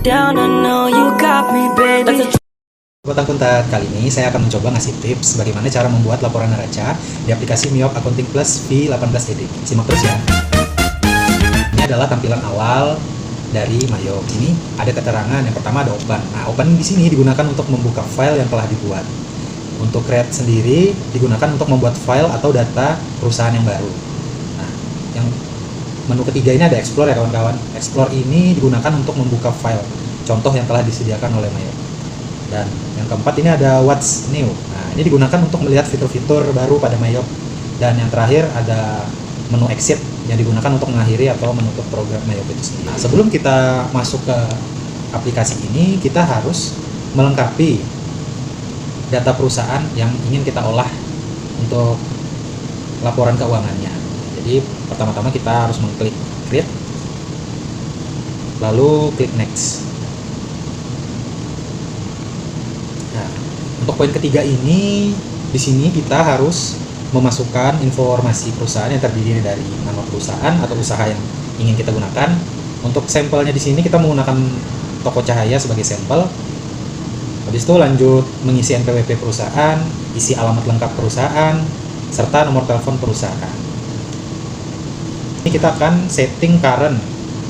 down, I know you got me, baby. Buat akuntan kali ini saya akan mencoba ngasih tips bagaimana cara membuat laporan neraca di aplikasi Miyop Accounting Plus V18 Edit. Simak terus ya. Ini adalah tampilan awal dari Miyop. Ini ada keterangan, yang pertama ada open. Nah, open di sini digunakan untuk membuka file yang telah dibuat. Untuk create sendiri digunakan untuk membuat file atau data perusahaan yang baru. Nah, yang menu ketiga ini ada explore ya kawan-kawan. Explore ini digunakan untuk membuka file contoh yang telah disediakan oleh Miyop. Dan yang keempat ini ada what's new. Nah, ini digunakan untuk melihat fitur-fitur baru pada Miyop. Dan yang terakhir ada menu exit yang digunakan untuk mengakhiri atau menutup program Miyop itu sendiri. Nah, sebelum kita masuk ke aplikasi ini, kita harus melengkapi data perusahaan yang ingin kita olah untuk laporan keuangannya. Jadi pertama-tama kita harus mengklik create, lalu klik next. Nah, untuk poin ketiga ini, di sini kita harus memasukkan informasi perusahaan yang terdiri dari nama perusahaan atau usaha yang ingin kita gunakan. Untuk sampelnya di sini kita menggunakan toko cahaya sebagai sampel. Habis itu lanjut mengisi NPWP perusahaan, isi alamat lengkap perusahaan, serta nomor telepon perusahaan. Ini kita akan setting current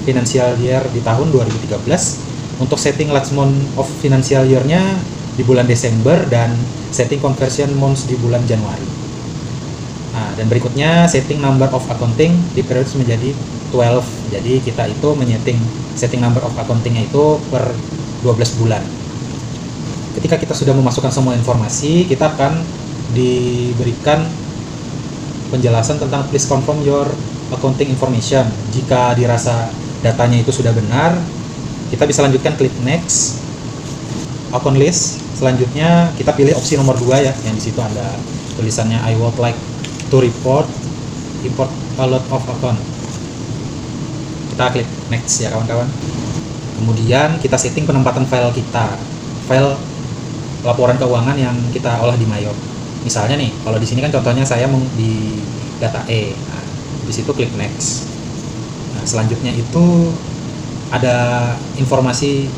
financial year di tahun 2013. Untuk setting last month of financial year-nya di bulan Desember dan setting conversion months di bulan Januari. Nah, dan berikutnya setting number of accounting di periode menjadi 12. Jadi kita itu menyeting setting number of accounting-nya itu per 12 bulan. Ketika kita sudah memasukkan semua informasi, kita akan diberikan penjelasan tentang please confirm your accounting information. Jika dirasa datanya itu sudah benar, kita bisa lanjutkan klik next. Account list. Selanjutnya kita pilih opsi nomor 2 ya, yang di situ ada tulisannya I would like to import a lot of account. Kita klik next ya kawan-kawan. Kemudian kita setting penempatan file kita, file laporan keuangan yang kita olah di Miyop. Misalnya nih, kalau di sini kan contohnya saya di data E. Nah, di situ klik next. Nah, selanjutnya itu ada informasi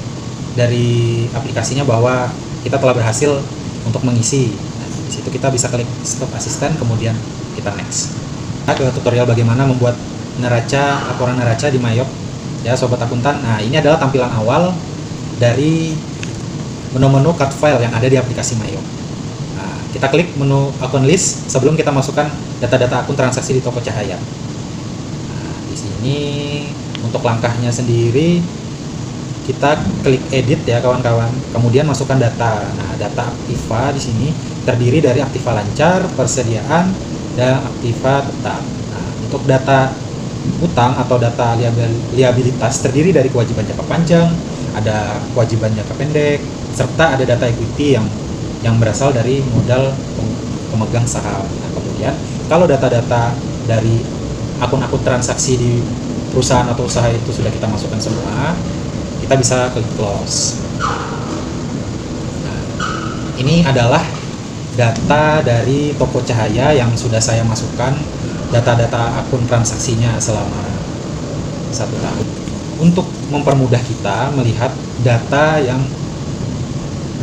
dari aplikasinya bahwa kita telah berhasil untuk mengisi. Nah, di situ kita bisa klik stop assistant, kemudian kita next. Nah, ke tutorial bagaimana membuat neraca, laporan neraca di Miyop ya sobat akuntan. Nah, ini adalah tampilan awal dari menu-menu cut file yang ada di aplikasi Miyop. Nah, kita klik menu account list sebelum kita masukkan data-data akun transaksi di toko cahaya. Nah, di sini untuk langkahnya sendiri kita klik edit ya kawan-kawan. Kemudian masukkan data. Nah, data aktiva di sini terdiri dari aktiva lancar, persediaan, dan aktiva tetap. Nah, untuk data utang atau data liabilitas terdiri dari kewajiban jangka panjang, ada kewajiban jangka pendek, serta ada data equity yang berasal dari modal pemegang saham. Nah, kemudian kalau data-data dari akun-akun transaksi di perusahaan atau usaha itu sudah kita masukkan semua, kita bisa klik close. Nah, ini adalah data dari toko cahaya yang sudah saya masukkan data-data akun transaksinya selama 1 tahun. Untuk mempermudah kita melihat data yang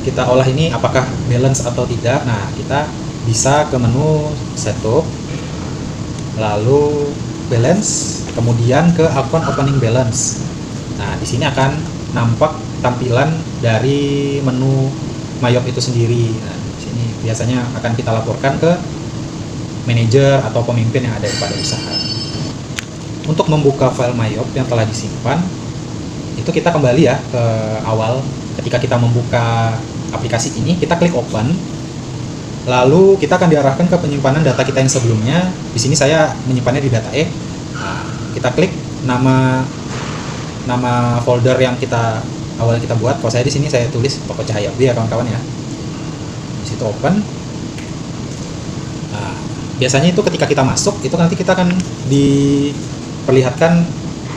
kita olah ini apakah balance atau tidak, nah kita bisa ke menu setup, lalu balance, kemudian ke account opening balance. Nah, di sini akan nampak tampilan dari menu Miyop itu sendiri. Nah, di sini biasanya akan kita laporkan ke manajer atau pemimpin yang ada pada usaha. Untuk membuka file Miyop yang telah disimpan, itu kita kembali ya ke awal. Ketika kita membuka aplikasi ini, kita klik open, lalu kita akan diarahkan ke penyimpanan data kita yang sebelumnya. Di sini saya menyimpannya di data E. Nah, kita klik nama folder yang awalnya kita buat. Kalau saya di sini saya tulis toko cahaya B ya kawan-kawan ya. Di situ open. Nah, biasanya itu ketika kita masuk itu nanti kita akan diperlihatkan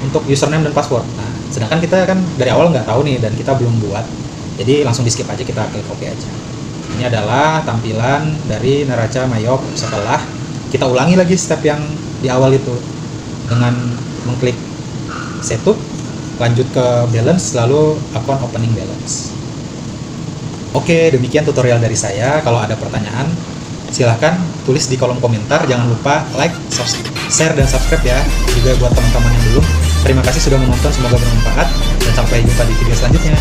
untuk username dan password. Nah, sedangkan kita kan dari awal nggak tahu nih dan kita belum buat, jadi langsung di skip aja, kita klik OK aja. Ini adalah tampilan dari neraca Miyop setelah kita ulangi lagi step yang di awal itu dengan mengklik setup, lanjut ke balance, lalu account opening balance. Oke, demikian tutorial dari saya. Kalau ada pertanyaan, silahkan tulis di kolom komentar. Jangan lupa like, share, dan subscribe ya. Juga buat teman-teman yang belum. Terima kasih sudah menonton, semoga bermanfaat. Dan sampai jumpa di video selanjutnya.